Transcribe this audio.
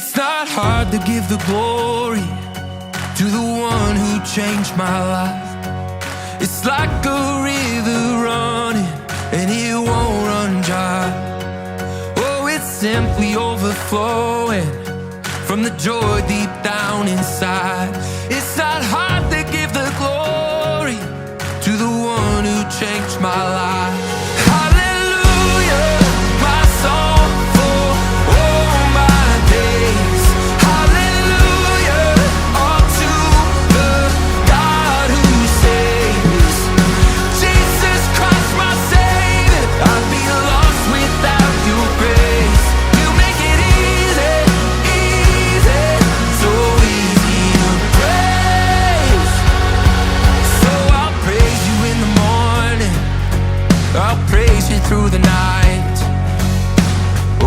It's not hard to give the glory to the one who changed my life. It's like a river running and it won't run dry. Oh, it's simply overflowing from the joy deep down inside. It's not hard to give the glory to the one who changed my life.